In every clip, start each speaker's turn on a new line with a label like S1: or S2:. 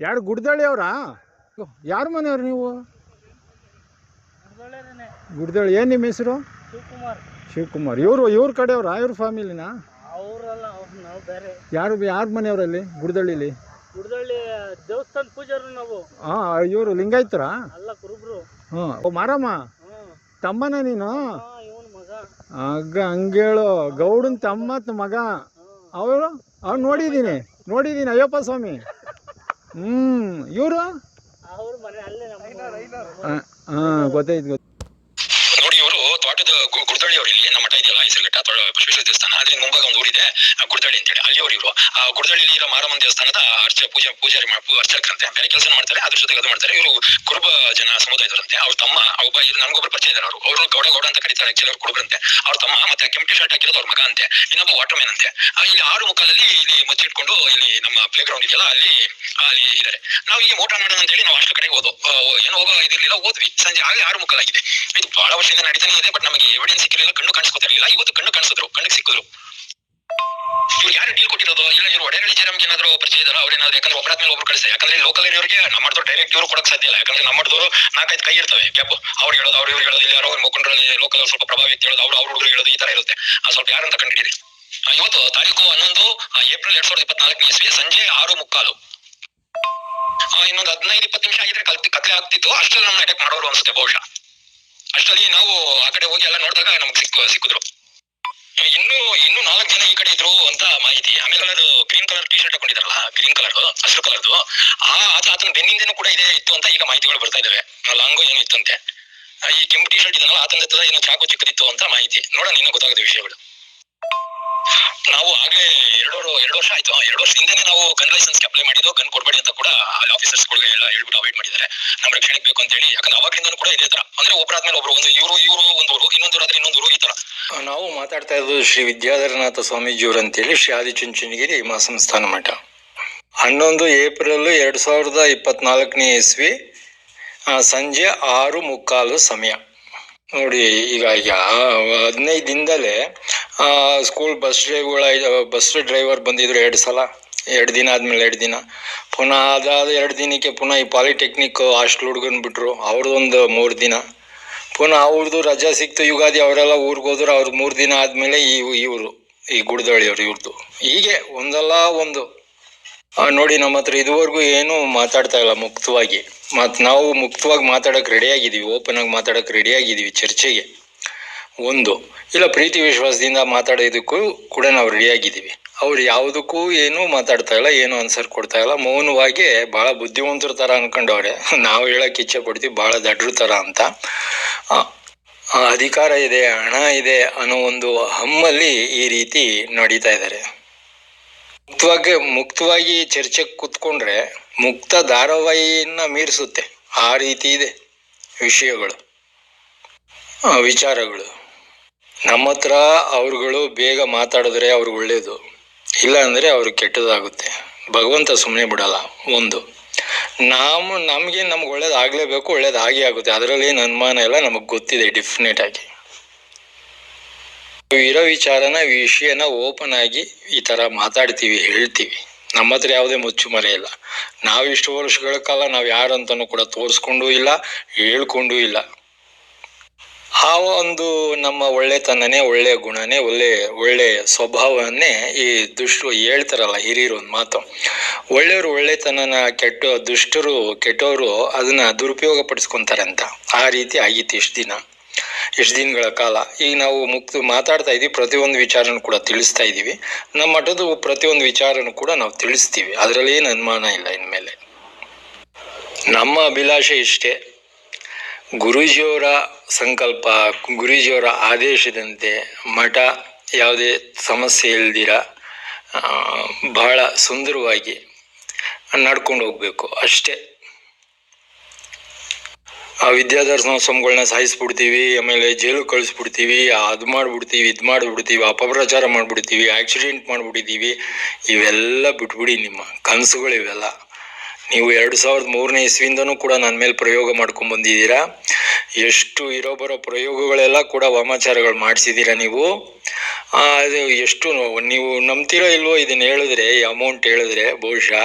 S1: ಯಾರು ಗುಡ್ದಳ್ಳಿ ಅವರಾ? ಯಾರ ಮನೆಯವ್ರು ನೀವು? ಗುಡ್ದಳ್ಳಿ. ಏನು ನಿಮ್ಮ ಹೆಸರು? ಶಿವಕುಮಾರ್. ಇವ್ರ ಕಡೆಯವ್ರಾ? ಇವ್ರ ಫ್ಯಾಮಿಲಿನಾ? ಯಾರ ಮನೆಯವರಲ್ಲಿ ಗುಡ್ದಳ್ಳಿಲಿ?
S2: ದೇವಸ್ಥಾನ ಪೂಜಾರು ನಾವು.
S1: ಇವರು ಲಿಂಗಾಯತರ? ಮಾರಮ್ಮ ತಮ್ಮನ ನೀನು? ಹಂಗೇಳು. ಗೌಡನ್ ತಮ್ಮ ಮಗ ಅವ್ರು ನೋಡಿದ್ದೀನಿ ಅಯ್ಯಪ್ಪ ಸ್ವಾಮಿ. ಇವರು ಗೊತ್ತಾಯ್ತು.
S3: ನೋಡಿ, ಇವರು ತೋಟದ ಗುಡ್ದಳ್ಳಿ ಅವರು. ಇಲ್ಲಿ ನಮ್ಮ ಮಠ ಇದೆಯಲ್ಲ, ಹೆಸರುಘಟ್ಟ ಬಸವೇಶ್ವರ ದೇವಸ್ಥಾನ, ಅದ್ರ ಮುಂಭಾಗ ಒಂದು ಊರಿದೆ ಗುಡ್ದಳ್ಳಿ ಅಂತೇಳಿ. ಅಲ್ಲಿ ಅವರು ಇವರು ಗುಡ್ದಳ್ಳಿ ಇರೋ ಮಾರಮ್ಮನ ದೇವಸ್ಥಾನದ ಪೂಜಾರಿ ಅರ್ಚಕರಂತೆ. ಬೇರೆ ಕೆಲಸ ಮಾಡ್ತಾರೆ, ಅದ್ರ ಜೊತೆಗೆ ಅದು ಮಾಡ್ತಾರೆ. ಇವರು ಕುರುಬ ಜನ ಸಮುದಾಯದವರಂತೆ. ಅವ್ರ ತಮ್ಮ ಒಬ್ಬ ನನ್ಗೊಬ್ಬರು ಪರಿಚಯ ಇದ್ದಾರೆ. ಅವರು ಗೌಡ ಅಂತ ಕರೀತಾರೆ. ಆಕ್ಚುಲಿ ಅವ್ರು ಕುರುಬರಂತೆ. ಅವ್ರ ತಮ್ಮ ಮತ್ತೆ ಕೆಂಪು ಶರ್ಟ್ ಹಾಕಿರೋದು ಅವ್ರ ಮಗ ಅಂತೆ. ಇನ್ನೊಬ್ಬ ವಾಟರ್ ಮ್ಯಾನ್ ಅಂತೆ. ಇಲ್ಲಿ 6 ಮುಕ್ಕಾಲಲ್ಲಿ ಇಲ್ಲಿ ಮುಚ್ಚಿಟ್ಕೊಂಡು ಇಲ್ಲಿ ನಮ್ಮ ಪ್ಲೇ ಗ್ರೌಂಡ್ ಇದೆಯಲ್ಲ ಅಲ್ಲಿ ಇದ್ದಾರೆ. ನಾವು ಈಗ ಊಟ ಮಾಡೋಣ ಅಂತ ಹೇಳಿ ನಾವು ಅಷ್ಟು ಕಡೆಗೆ ಏನು ಹೋಗೋ ಇದಿರ್ಲಿಲ್ಲ. ಹೋದ್ವಿ. ಸಂಜೆ ಆಗಲೇ 6 ಮುಕ್ಕಾಲಾಗಿದೆ. ಇದು ಬಹಳ ವರ್ಷದಿಂದ ನಡೀತಾನೆ ಇದೆ. ಬಟ್ ನಮಗೆ ಎವಿಡೆನ್ಸ್ ಸಿಕ್ಕಿರಲಿಲ್ಲ, ಕಣ್ಣು ಕಾಣಿಸ್ಕೊತಿರ್ಲಿಲ್ಲ. ಇವತ್ತು ಕಣ್ಣು ಕಾಣಿಸಿದ್ರು, ಕಣ್ಣಿಗೆ ಸಿಕ್ಕಿದ್ರು. ಇವ್ರು ಯಾರು ಡೀಲ್ ಕೊಟ್ಟಿರೋದು? ಇಲ್ಲ ಇವ್ರು ಒಡೆರಳ್ಳಿ ಜಯರಾಮ್ಗೆ ಏನಾದ್ರು ಪರಿಚಯ ಇದಾರ? ಅವ್ರೇನಾದ್ರು? ಯಾಕಂದ್ರೆ ಒಬ್ಬರ ಮೇಲೆ ಒಬ್ರು ಕಳಿಸ್ತಾರೆ. ಯಾಕಂದ್ರೆ ಲೋಕಲ್ ಏರಿಯವರಿಗೆ ನಮ್ಮದವ್ರು ಡೈರೆಕ್ಟ್ ಇವ್ರು ಕೊಡಕ್ ಸಾಧ್ಯ ಇಲ್ಲ. ಯಾಕಂದ್ರೆ ನಮ್ಮದವರು 4-5 ಕೈ ಇರ್ತವೆ ಗ್ಯಾಪ್. ಅವ್ರು ಹೇಳೋದು, ಅವ್ರು ಇವ್ರು ಹೇಳೋದು, ಇಲ್ಲಿ ಯಾರೋ ಮುಖಂಡರಲ್ಲಿ ಲೋಕಲ್ ಸ್ವಲ್ಪ ಪ್ರಭಾವ ವ್ಯಕ್ತಿ ಹೇಳೋದು, ಅವ್ರ ಹುಡುಗರು ಹೇಳೋದು, ಈ ತರ ಇರುತ್ತೆ. ಸ್ವಲ್ಪ ಯಾರಂತ ಕಂಡಿದ್ದೀರಿ? ಇವತ್ತು ತಾರೀಕು 11 ಏಪ್ರಿಲ್ 2024 ಇಸ್ವಿ ಸಂಜೆ 6 ಮುಕ್ಕಾಲು. ಇನ್ನೊಂದು 15-20 ನಿಮಿಷ ಆಗಿದ್ರೆ ಕತ್ಲೆ ಆಗ್ತಿತ್ತು. ಅಷ್ಟರಲ್ಲಿ ನಮ್ಮನ್ನ ಅಟ್ಯಾಕ್ ಮಾಡೋರು ಅನ್ಸುತ್ತೆ ಬಹುಶಃ. ಅಷ್ಟರಲ್ಲಿ ನಾವು ಆ ಕಡೆ ಹೋಗಿ ಎಲ್ಲ ನೋಡಿದಾಗ ನಮ್ಗೆ ಸಿಕ್ಕಿದ್ರು. ಇನ್ನು 4 ಜನ ಈ ಕಡೆ ಇದ್ರು ಅಂತ ಮಾಹಿತಿ. ಆಮೇಲೆ ಅದು ಗ್ರೀನ್ ಕಲರ್ ಟಿ ಶರ್ಟ್ ಹಾಕೊಂಡಿದಾರಲ್ಲ, ಗ್ರೀನ್ ಕಲರ್ ಹಸಿರು ಕಲರ್ದು, ಆತನ ಬೆನ್ನಿಂದನೂ ಕೂಡ ಇತ್ತು ಅಂತ ಈಗ ಮಾಹಿತಿಗಳು ಬರ್ತಾ ಇದಾವೆ. ಲಾಂಗು ಏನು ಇತ್ತಂತೆ. ಈ ಕೆಂಪು ಟಿ ಶರ್ಟ್ ಇದನ್ನಲ್ಲ, ಆತನ ಏನೋ ಚಾಕು ಚಿಕ್ಕದಿತ್ತು ಅಂತ ಮಾಹಿತಿ. ನೋಡೋಣ ಇನ್ನೂ ಗೊತ್ತಾಗುತ್ತೆ ವಿಷಯಗಳು. ನಾವು ಆಗ್ಲೇ 2 ವರ್ಷ ಆಯ್ತು. 2 ವರ್ಷ ಹಿಂದೆ ನಾವು ಗನ್ ಲೈಸೆನ್ಸ್ ಅಪ್ಲೈ ಮಾಡಿದ್ದು. ಗನ್ ಕೊಡ್ಬೇಡಿ ಅಂತ ಕೂಡ ಅಲ್ಲಿ ಆಫೀಸರ್ಸ್ ಗಳಿಗೆ ಎಲ್ಲ ಹೇಳ್ಬಿಟ್ಟು ಅವಾಯ್ಡ್ ಮಾಡಿದ್ದಾರೆ. ನಮ್ಮ ರಕ್ಷಣೆಗೆ ಬೇಕು ಅಂತ ಹೇಳಿ. ಯಾಕಂದ್ರೆ ಅವಾಗ್ಲಿಂದನೂ ಕೂಡ ಇದೇ ತರ, ಅಂದ್ರೆ ಒಬ್ಬರಾದ್ಮೇಲೆ ಒಬ್ರು, ಇವರು ಒಂದು ಊರು, ಇನ್ನೊಂದು ಆದ್ರೆ ಇನ್ನೊಂದು ಊರು, ಈ ತರ. ನಾವು ಮಾತಾಡ್ತಾ ಇರೋದು ಶ್ರೀ ವಿದ್ಯಾಧರನಾಥ ಸ್ವಾಮೀಜಿಯವರು ಅಂತೇಳಿ, ಶ್ರೀ ಆದಿಚುಂಚನಗಿರಿ ಮಹಾಸಂಸ್ಥಾನ ಮಠ. 11 ಏಪ್ರಿಲ್ 2024 ಇಸ್ವಿ ಸಂಜೆ 6 ಮುಕ್ಕಾಲು ಸಮಯ. ನೋಡಿ, ಈಗ 15 ದಿನದಲ್ಲೇ ಸ್ಕೂಲ್ ಬಸ್ ಡ್ರೈವರ್ ಬಂದಿದ್ರು 2 ಸಲ. 2 ದಿನ ಆದ್ಮೇಲೆ 2 ದಿನ, ಪುನಃ ಅದಾದ 2 ದಿನಕ್ಕೆ ಪುನಃ ಈ ಪಾಲಿಟೆಕ್ನಿಕ್ ಹಾಸ್ಟೆಲ್ ಹುಡುಗನ್ ಬಿಟ್ರು. ಅವ್ರದ್ದೊಂದು 3 ದಿನ. ಪುನಃ ಅವ್ರದ್ದು ರಜಾ ಸಿಕ್ತು, ಯುಗಾದಿ, ಅವರೆಲ್ಲ ಊರಿಗೆ ಹೋದ್ರು. ಅವ್ರು 3 ದಿನ ಆದ್ಮೇಲೆ ಇವರು ಈ ಗುಡ್ದಳ್ಳಿಯವರು ಇವ್ರದ್ದು. ಹೀಗೆ ಒಂದಲ್ಲ ಒಂದು. ನೋಡಿ, ನಮ್ಮ ಹತ್ರ ಇದುವರೆಗೂ ಏನು ಮಾತಾಡ್ತಾ ಇಲ್ಲ ಮುಕ್ತವಾಗಿ. ನಾವು ಮುಕ್ತವಾಗಿ ಮಾತಾಡಕ್ ರೆಡಿ ಆಗಿದೀವಿ, ಓಪನ್ ಆಗಿ ಮಾತಾಡಕ್ ರೆಡಿ ಆಗಿದೀವಿ ಚರ್ಚೆಗೆ. ಇಲ್ಲ ಪ್ರೀತಿ ವಿಶ್ವಾಸದಿಂದ ಮಾತಾಡೋದಕ್ಕೂ ಕೂಡ ನಾವು ರೆಡಿ ಆಗಿದ್ದೀವಿ. ಅವ್ರು ಯಾವುದಕ್ಕೂ ಏನು ಮಾತಾಡ್ತಾ ಇಲ್ಲ, ಏನು ಆನ್ಸರ್ ಕೊಡ್ತಾ ಇಲ್ಲ. ಮೌನವಾಗಿ ಬಹಳ ಬುದ್ಧಿವಂತರ ತರ ಅನ್ಕೊಂಡವ್ರೆ. ನಾವು ಹೇಳಕ್ ಇಚ್ಛೆ ಪಡ್ತೀವಿ ಬಹಳ ದಡ್ರ ತರ ಅಂತ. ಅಧಿಕಾರ ಇದೆ, ಹಣ ಇದೆ ಅನ್ನೋ ಒಂದು ಹಮ್ಮಲ್ಲಿ ಈ ರೀತಿ ನಡೀತಾ ಇದ್ದಾರೆ. ಮುಕ್ತವಾಗಿ ಚರ್ಚೆಗೆ ಕೂತ್ಕೊಂಡ್ರೆ ಮುಕ್ತ ಧಾರಾವಾಹಿಯನ್ನ ಮೀರಿಸುತ್ತೆ. ಆ ರೀತಿ ಇದೆ ವಿಷಯಗಳು, ವಿಚಾರಗಳು. ನಮ್ಮ ಹತ್ರ ಅವ್ರುಗಳು ಬೇಗ ಮಾತಾಡಿದ್ರೆ ಅವ್ರಿಗೆ ಒಳ್ಳೇದು, ಇಲ್ಲ ಅಂದ್ರೆ ಅವ್ರಿಗೆ ಕೆಟ್ಟದಾಗುತ್ತೆ. ಭಗವಂತ ಸುಮ್ಮನೆ ಬಿಡಲ್ಲ. ನಮ್ಗೆ ಒಳ್ಳೇದಾಗ್ಲೇಬೇಕು, ಒಳ್ಳೇದಾಗಿ ಆಗುತ್ತೆ. ಅದರಲ್ಲಿ ಏನು ಅನುಮಾನ ಇಲ್ಲ, ನಮಗ್ ಗೊತ್ತಿದೆ ಡೆಫಿನೆಟ್ ಆಗಿ. ಇರೋ ವಿಷಯನ ಓಪನ್ ಆಗಿ ಈ ತರ ಮಾತಾಡ್ತೀವಿ, ಹೇಳ್ತೀವಿ. ನಮ್ಮ ಹತ್ರ ಯಾವುದೇ ಮುಚ್ಚುಮರೆ ಇಲ್ಲ. ನಾವು ಇಷ್ಟು ವರ್ಷಗಳ ಕಾಲ ನಾವು ಯಾರಂತನೂ ಕೂಡ ತೋರಿಸ್ಕೊಂಡೂ ಇಲ್ಲ, ಹೇಳ್ಕೊಂಡೂ ಇಲ್ಲ. ಆ ಒಂದು ನಮ್ಮ ಒಳ್ಳೆತನನೇ, ಒಳ್ಳೆ ಗುಣನೇ, ಒಳ್ಳೆ ಸ್ವಭಾವವನ್ನೇ ಈ ದುಷ್ಟರು ಹೇಳ್ತಾರಲ್ಲ ಹಿರಿಯರು ಒಂದು ಮಾತು. ಒಳ್ಳೆಯವರು ಒಳ್ಳೆತನನ ದುಷ್ಟರು ಕೆಟ್ಟವರು ಅದನ್ನ ದುರುಪಯೋಗ ಪಡಿಸ್ಕೊಂತಾರೆ ಅಂತ. ಆ ರೀತಿ ಆಗಿತ್ತು ಎಷ್ಟು ದಿನಗಳ ಕಾಲ. ಈಗ ನಾವು ಮಾತಾಡ್ತಾ ಇದೀವಿ, ಪ್ರತಿಯೊಂದು ವಿಚಾರನೂ ಕೂಡ ತಿಳಿಸ್ತಾ ಇದೀವಿ. ನಮ್ಮ ಮಠದ ಪ್ರತಿಯೊಂದು ವಿಚಾರನೂ ಕೂಡ ನಾವು ತಿಳಿಸ್ತೀವಿ. ಅದರಲ್ಲಿ ಏನು ಅನುಮಾನ ಇಲ್ಲ. ಇನ್ಮೇಲೆ ನಮ್ಮ ಅಭಿಲಾಷೆ ಇಷ್ಟೇ, ಗುರೂಜಿಯವರ ಸಂಕಲ್ಪ, ಗುರೂಜಿಯವರ ಆದೇಶದಂತೆ ಮಠ ಯಾವುದೇ ಸಮಸ್ಯೆ ಇಲ್ದಿರ ಬಹಳ ಸುಂದರವಾಗಿ ನಡ್ಕೊಂಡು ಹೋಗ್ಬೇಕು ಅಷ್ಟೇ. ಆ ವಿದ್ಯಾಧರ ಸ್ವಾಮಿಗಳನ್ನ ಸಾಯಿಸ್ಬಿಡ್ತೀವಿ, ಆಮೇಲೆ ಜೈಲು ಕಳಿಸ್ಬಿಡ್ತೀವಿ, ಅದು ಮಾಡ್ಬಿಡ್ತೀವಿ, ಇದು ಮಾಡ್ಬಿಡ್ತೀವಿ, ಅಪಪ್ರಚಾರ ಮಾಡ್ಬಿಡ್ತೀವಿ, ಆಕ್ಸಿಡೆಂಟ್ ಮಾಡ್ಬಿಟ್ಟಿದ್ದೀವಿ, ಇವೆಲ್ಲ ಬಿಟ್ಬಿಡಿ. ನಿಮ್ಮ ಕನಸುಗಳು ಇವೆಲ್ಲ. ನೀವು 2003ನೇ ಇಸ್ವಿಯಿಂದನೂ ಕೂಡ ನನ್ನ ಮೇಲೆ ಪ್ರಯೋಗ ಮಾಡ್ಕೊಂಡ್ ಬಂದಿದ್ದೀರಾ. ಎಷ್ಟು ಇರೋ ಬರೋ ಪ್ರಯೋಗಗಳೆಲ್ಲ ಕೂಡ ವಾಮಾಚಾರಗಳು ಮಾಡಿಸಿದ್ದೀರಾ ನೀವು. ಅದು ಎಷ್ಟು ನೀವು ನಂಬ್ತಿರೋ ಇಲ್ವೋ ಇದನ್ನ ಹೇಳಿದ್ರೆ, ಈ ಅಮೌಂಟ್ ಹೇಳಿದ್ರೆ ಬಹುಶಃ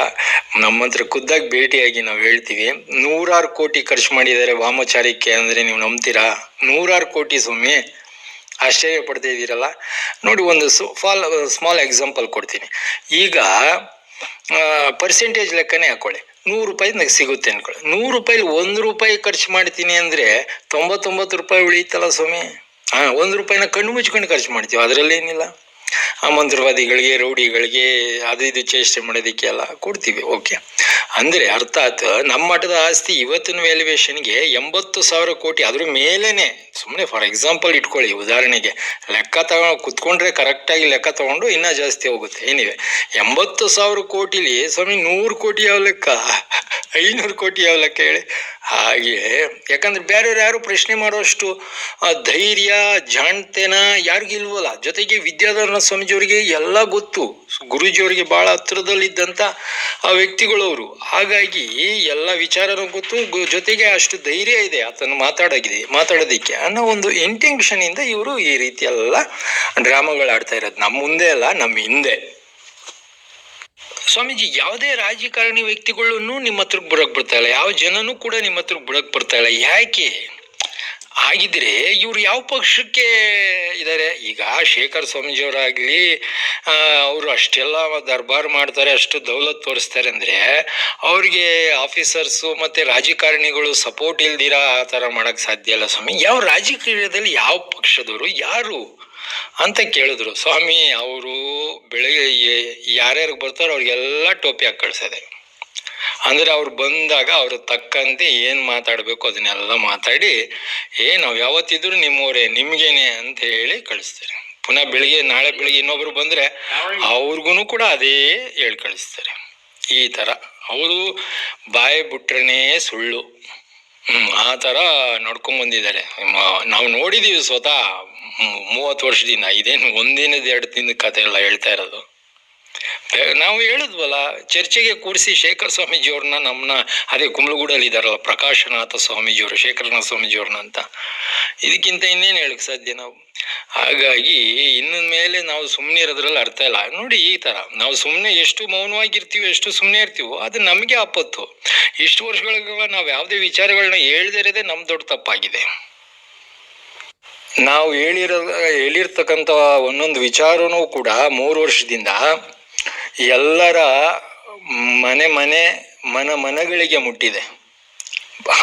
S3: ನಮ್ಮ ಹತ್ರ ಖುದ್ದಾಗಿ ಭೇಟಿಯಾಗಿ ನಾವು ಹೇಳ್ತೀವಿ. 100 ಕೋಟಿ ಖರ್ಚು ಮಾಡಿದ್ದಾರೆ ವಾಮಚಾರಿಕ್ಕೆ ಅಂದರೆ ನೀವು ನಂಬ್ತೀರಾ? 100 ಕೋಟಿ ಸ್ವಾಮಿ, ಆಶ್ಚರ್ಯ ಪಡ್ತಾ ಇದ್ದೀರಲ್ಲ. ನೋಡಿ, ಒಂದು ಸ್ಮಾಲ್ ಎಕ್ಸಾಂಪಲ್ ಕೊಡ್ತೀನಿ. ಈಗ ಪರ್ಸೆಂಟೇಜ್ ಲೆಕ್ಕನೇ ಹಾಕೊಳ್ಳಿ. 100 ರೂಪಾಯಿ ನನಗೆ ಸಿಗುತ್ತೆ ಅನ್ಕೊಳ್ಳಿ. 100 ರೂಪಾಯಿಲಿ 1 ರೂಪಾಯಿ ಖರ್ಚು ಮಾಡ್ತೀನಿ ಅಂದರೆ 99 ರೂಪಾಯಿ ಉಳಿಯುತ್ತಲ್ಲ ಸ್ವಾಮಿ. 1 ರೂಪಾಯಿನ ಕಣ್ಣು ಮುಚ್ಕೊಂಡು ಖರ್ಚು ಮಾಡ್ತೀವಿ, ಅದರಲ್ಲಿ ಏನಿಲ್ಲ. ಮಂತ್ರವಾದಿಗಳಿಗೆ, ರೌಡಿಗಳಿಗೆ, ಅದು ಇದು ಚೇಷ್ಟೆ ಮಾಡೋದಕ್ಕೆ ಎಲ್ಲ ಕೊಡ್ತೀವಿ. ಓಕೆ, ಅಂದರೆ ಅರ್ಥಾತ್ ನಮ್ಮ ಮಠದ ಆಸ್ತಿ ಇವತ್ತಿನ ವ್ಯಾಲ್ಯೂಯೇಷನ್ಗೆ 80,000 ಕೋಟಿ, ಅದ್ರ ಮೇಲೇನೆ. ಸುಮ್ಮನೆ ಫಾರ್ ಎಕ್ಸಾಂಪಲ್ ಇಟ್ಕೊಳ್ಳಿ, ಉದಾಹರಣೆಗೆ ಲೆಕ್ಕ ತಗೊಂಡು ಕುತ್ಕೊಂಡ್ರೆ ಕರೆಕ್ಟಾಗಿ ಲೆಕ್ಕ ತಗೊಂಡು ಇನ್ನೂ ಜಾಸ್ತಿ ಹೋಗುತ್ತೆ. ಏನಿವೆ 80,000 ಕೋಟಿಲಿ ಸ್ವಾಮಿ 100 ಕೋಟಿ ಯಾವ ಲೆಕ್ಕ, 500 ಕೋಟಿ ಯಾವ ಲೆಕ್ಕ ಹೇಳಿ? ಹಾಗೆ ಯಾಕಂದ್ರೆ ಬೇರೆಯವ್ರು ಯಾರು ಪ್ರಶ್ನೆ ಮಾಡೋಷ್ಟು ಧೈರ್ಯ, ಜಾಣ್ತೆನ ಯಾರಿಗಿಲ್ವಲ್ಲ. ಜೊತೆಗೆ ವಿದ್ಯಾಧರ ಸ್ವಾಮೀಜಿಯವರಿಗೆ ಎಲ್ಲ ಗೊತ್ತು, ಗುರೂಜಿಯವರಿಗೆ ಬಹಳ ಹತ್ರದಲ್ಲಿದ್ದಂಥ ಆ ವ್ಯಕ್ತಿಗಳವರು. ಹಾಗಾಗಿ ಎಲ್ಲ ವಿಚಾರನೂ ಗೊತ್ತು, ಜೊತೆಗೆ ಅಷ್ಟು ಧೈರ್ಯ ಇದೆ ಆತನು ಮಾತಾಡೋದಕ್ಕೆ ಅನ್ನೋ ಒಂದು ಇಂಟೆನ್ಷನ್ ಇಂದ ಇವರು ಈ ರೀತಿ ಎಲ್ಲ ಡ್ರಾಮಾಗಳು ಆಡ್ತಾ ಇರೋದು. ನಮ್ಮ ಮುಂದೆ ಅಲ್ಲ, ನಮ್ಮ ಹಿಂದೆ. ಸ್ವಾಮೀಜಿ, ಯಾವುದೇ ರಾಜಕಾರಣಿ ವ್ಯಕ್ತಿಗಳನ್ನು ನಿಮ್ಮ ಹತ್ರಕ್ಕೆ ಬರೋಕ್ ಬರ್ತಾ ಇಲ್ಲ, ಯಾವ ಜನನೂ ಕೂಡ ನಿಮ್ಮ ಹತ್ರಕ್ಕೆ ಬರೋಕ್ ಬರ್ತಾ ಇಲ್ಲ. ಯಾಕೆ? ಹಾಗಿದ್ರೆ ಇವ್ರು ಯಾವ ಪಕ್ಷಕ್ಕೆ ಇದ್ದಾರೆ? ಈಗ ಶೇಖರ್ ಸ್ವಾಮೀಜಿಯವರಾಗ್ಲಿ, ಅವರು ಅಷ್ಟೆಲ್ಲ ದರ್ಬಾರ್ ಮಾಡ್ತಾರೆ, ಅಷ್ಟು ದೌಲತ್ ತೋರಿಸ್ತಾರೆ ಅಂದ್ರೆ ಅವ್ರಿಗೆ ಆಫೀಸರ್ಸು ಮತ್ತೆ ರಾಜಕಾರಣಿಗಳು ಸಪೋರ್ಟ್ ಇಲ್ದಿರಾ ಆ ಥರ ಮಾಡಕ್ ಸಾಧ್ಯ ಇಲ್ಲ ಸ್ವಾಮಿ. ಯಾವ ರಾಜಕೀಯದಲ್ಲಿ ಯಾವ ಪಕ್ಷದವರು ಯಾರು ಅಂತ ಕೇಳಿದ್ರು. ಸ್ವಾಮಿ, ಅವರು ಬೆಳಗ್ಗೆ ಯಾರ್ಯಾರಿಗೆ ಬರ್ತಾರೋ ಅವ್ರಿಗೆಲ್ಲ ಟೋಪಿ ಹಾಕಿ ಕಳ್ಸದೆ. ಅಂದ್ರೆ ಅವ್ರು ಬಂದಾಗ ಅವ್ರ ತಕ್ಕಂತೆ ಏನ್ ಮಾತಾಡ್ಬೇಕು ಅದನ್ನೆಲ್ಲ ಮಾತಾಡಿ, ನಾವ್ ಯಾವತ್ತಿದ್ರು ನಿಮ್ಮವರೇ, ನಿಮ್ಗೇನೆ ಅಂತ ಹೇಳಿ ಕಳಿಸ್ತಾರೆ. ಪುನಃ ನಾಳೆ ಬೆಳಿಗ್ಗೆ ಇನ್ನೊಬ್ರು ಬಂದ್ರೆ ಅವ್ರಿಗೂ ಕೂಡ ಅದೇ ಹೇಳಿ ಕಳಿಸ್ತಾರೆ. ಈ ತರ ಅವರು ಬಾಯಿ ಬಿಟ್ರನೇ ಸುಳ್ಳು, ಆ ತರ ನೋಡ್ಕೊಂಡ್ ಬಂದಿದ್ದಾರೆ. ನಾವು ನೋಡಿದೀವಿ ಸ್ವತಃ 30 ವರ್ಷದಿಂದ. ಇದೇನು ಒಂದಿನದ 2 ದಿನದ ಕಥೆ ಎಲ್ಲ ಹೇಳ್ತಾ ಇರೋದು. ನಾವು ಹೇಳಿದ್ವಲ್ಲ, ಚರ್ಚೆಗೆ ಕೂರಿಸಿ ಶೇಖರ್ ಸ್ವಾಮೀಜಿಯವ್ರನ್ನ, ನಮ್ಮನ್ನ ಅದೇ ಕುಂಬ್ಳಗೂಡಲ್ಲಿ ಇದಾರಲ್ಲ ಪ್ರಕಾಶನಾಥ ಸ್ವಾಮೀಜಿಯವರು, ಶೇಖರನಾಥ ಸ್ವಾಮೀಜಿಯವ್ರನ್ನ ಅಂತ. ಇದಕ್ಕಿಂತ ಇನ್ನೇನು ಹೇಳಕ್ ಸಾಧ್ಯ ನಾವು? ಹಾಗಾಗಿ ಇನ್ನು ಮೇಲೆ ನಾವು ಸುಮ್ಮನೆ ಇರೋದ್ರಲ್ಲಿ ಅರ್ಥ ಇಲ್ಲ. ನೋಡಿ, ಈ ತರ ನಾವು ಸುಮ್ಮನೆ ಎಷ್ಟು ಮೌನವಾಗಿರ್ತೀವಿ, ಎಷ್ಟು ಸುಮ್ಮನೆ ಇರ್ತೀವೋ ಅದು ನಮಗೆ ಆಪತ್ತು. ಇಷ್ಟು ವರ್ಷಗಳ ನಾವು ಯಾವುದೇ ವಿಚಾರಗಳನ್ನ ಹೇಳ್ದೇ ಇರೋದೇ ನಮ್ ದೊಡ್ಡ ತಪ್ಪಾಗಿದೆ. ನಾವು ಹೇಳಿರ್ತಕ್ಕಂಥ ಒಂದೊಂದು ವಿಚಾರನೂ ಕೂಡ 3 ವರ್ಷದಿಂದ ಎಲ್ಲರ ಮನಗಳಿಗೆ ಮುಟ್ಟಿದೆ.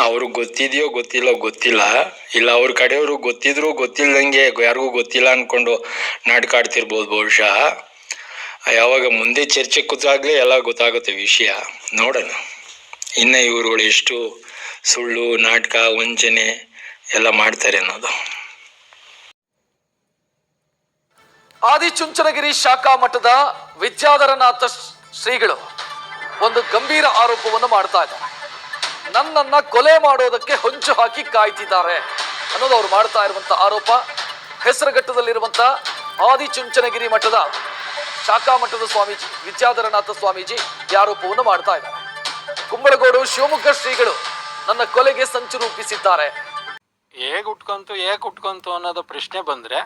S3: ಅವ್ರಿಗೆ ಗೊತ್ತಿದೆಯೋ ಗೊತ್ತಿಲ್ಲ, ಇಲ್ಲ ಅವ್ರ ಕಡೆಯವರು ಗೊತ್ತಿದ್ರು ಗೊತ್ತಿಲ್ದಂಗೆ ಯಾರಿಗೂ ಗೊತ್ತಿಲ್ಲ ಅನ್ಕೊಂಡು ನಾಟಕ ಆಡ್ತಿರ್ಬೋದು ಬಹುಶಃ. ಯಾವಾಗ ಮುಂದೆ ಚರ್ಚೆ ಕೂತಾಗ್ಲೇ ಎಲ್ಲ ಗೊತ್ತಾಗುತ್ತೆ ವಿಷಯ. ನೋಡೋಣ ಇನ್ನು ಇವ್ರುಗಳು ಎಷ್ಟು ಸುಳ್ಳು, ನಾಟಕ, ವಂಚನೆ ಎಲ್ಲ ಮಾಡ್ತಾರೆ ಅನ್ನೋದು.
S4: ಆದಿಚುಂಚನಗಿರಿ ಶಾಖಾ ಮಠದ ವಿದ್ಯಾಧರನಾಥ ಶ್ರೀಗಳು ಒಂದು ಗಂಭೀರ ಆರೋಪವನ್ನು ಮಾಡ್ತಾ ಇದ್ದಾರೆ. ನನ್ನನ್ನ ಕೊಲೆ ಮಾಡೋದಕ್ಕೆ ಹೊಂಚು ಹಾಕಿ ಕಾಯ್ತಿದ್ದಾರೆ ಅನ್ನೋದು ಅವ್ರು ಮಾಡ್ತಾ ಇರುವಂತ ಆರೋಪ. ಹೆಸರುಘಟ್ಟದಲ್ಲಿರುವಂತ ಆದಿಚುಂಚನಗಿರಿ ಮಠದ ಶಾಖಾ ಮಠದ ಸ್ವಾಮೀಜಿ ವಿದ್ಯಾಧರನಾಥ ಸ್ವಾಮೀಜಿ ಈ ಆರೋಪವನ್ನು ಮಾಡ್ತಾ ಇದ್ದಾರೆ. ಕುಂಬಳಗೋಡು ಶಿವಮೊಗ್ಗ ಶ್ರೀಗಳು ನನ್ನ ಕೊಲೆಗೆ ಸಂಚು ರೂಪಿಸಿದ್ದಾರೆ.
S5: ಹೇಗೆ ಹುಟ್ಕೊಂತು ಅನ್ನೋದು ಪ್ರಶ್ನೆ ಬಂದ್ರೆ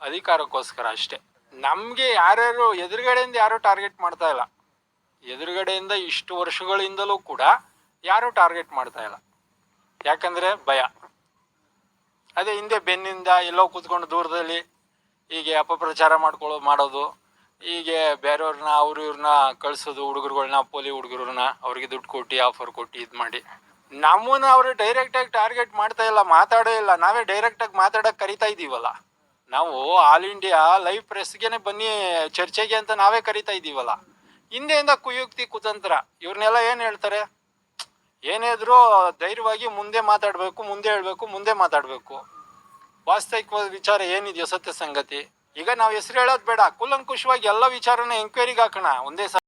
S5: ಅಧಿಕಾರಕ್ಕೋಸ್ಕರ ಅಷ್ಟೇ. ನಮ್ಗೆ ಯಾರ್ಯಾರು ಎದುರುಗಡೆಯಿಂದ ಯಾರು ಟಾರ್ಗೆಟ್ ಮಾಡ್ತಾ ಇಲ್ಲ. ಎದುರುಗಡೆಯಿಂದ ಇಷ್ಟು ವರ್ಷಗಳಿಂದಲೂ ಕೂಡ ಯಾರು ಟಾರ್ಗೆಟ್ ಮಾಡ್ತಾ ಇಲ್ಲ. ಯಾಕಂದ್ರೆ ಭಯ. ಅದೇ ಹಿಂದೆ ಬೆನ್ನಿಂದ ಎಲ್ಲೋ ಕೂತ್ಕೊಂಡು ದೂರದಲ್ಲಿ ಹೀಗೆ ಅಪಪ್ರಚಾರ ಮಾಡೋದು, ಹೀಗೆ ಬೇರೆಯವ್ರನ್ನ ಇವ್ರನ್ನ ಕಳ್ಸೋದು, ಹುಡುಗರುಗಳನ್ನ, ಪೋಲಿ ಹುಡುಗರನ್ನ ಅವ್ರಿಗೆ ದುಡ್ಡು ಕೊಟ್ಟು ಆಫರ್ ಕೊಟ್ಟು ಇದು ಮಾಡಿ ನಮ್ಮನ್ನ ಅವರು ಡೈರೆಕ್ಟಾಗಿ ಟಾರ್ಗೆಟ್ ಮಾಡ್ತಾ ಇಲ್ಲ, ಮಾತಾಡೇ ಇಲ್ಲ. ನಾವೇ ಡೈರೆಕ್ಟಾಗಿ ಮಾತಾಡಕ್ಕೆ ಕರಿತಾ ಇದ್ದೀವಲ್ಲ. ನಾವು ಆಲ್ ಇಂಡಿಯಾ ಲೈವ್ ಪ್ರೆಸ್ಗೆನೆ ಬನ್ನಿ ಚರ್ಚೆಗೆ ಅಂತ ನಾವೇ ಕರಿತಾ ಇದ್ದೀವಲ್ಲ. ಹಿಂದೆಯಿಂದ ಕುಯುಕ್ತಿ ಕುತಂತ್ರ ಇವ್ರನ್ನೆಲ್ಲ ಏನು ಹೇಳ್ತಾರೆ? ಏನಿದ್ರು ಧೈರ್ಯವಾಗಿ ಮುಂದೆ ಮಾತಾಡಬೇಕು. ವಾಸ್ತವಿಕ ವಿಚಾರ ಏನಿದೆಯೋ ಸತ್ಯ ಸಂಗತಿ. ಈಗ ನಾವು ಹೆಸರು ಹೇಳೋದು ಬೇಡ, ಕೂಲಂಕುಷವಾಗಿ ಎಲ್ಲ ವಿಚಾರನ ಎಂಕ್ವೈರಿಗೆ ಹಾಕೋಣ ಒಂದೇ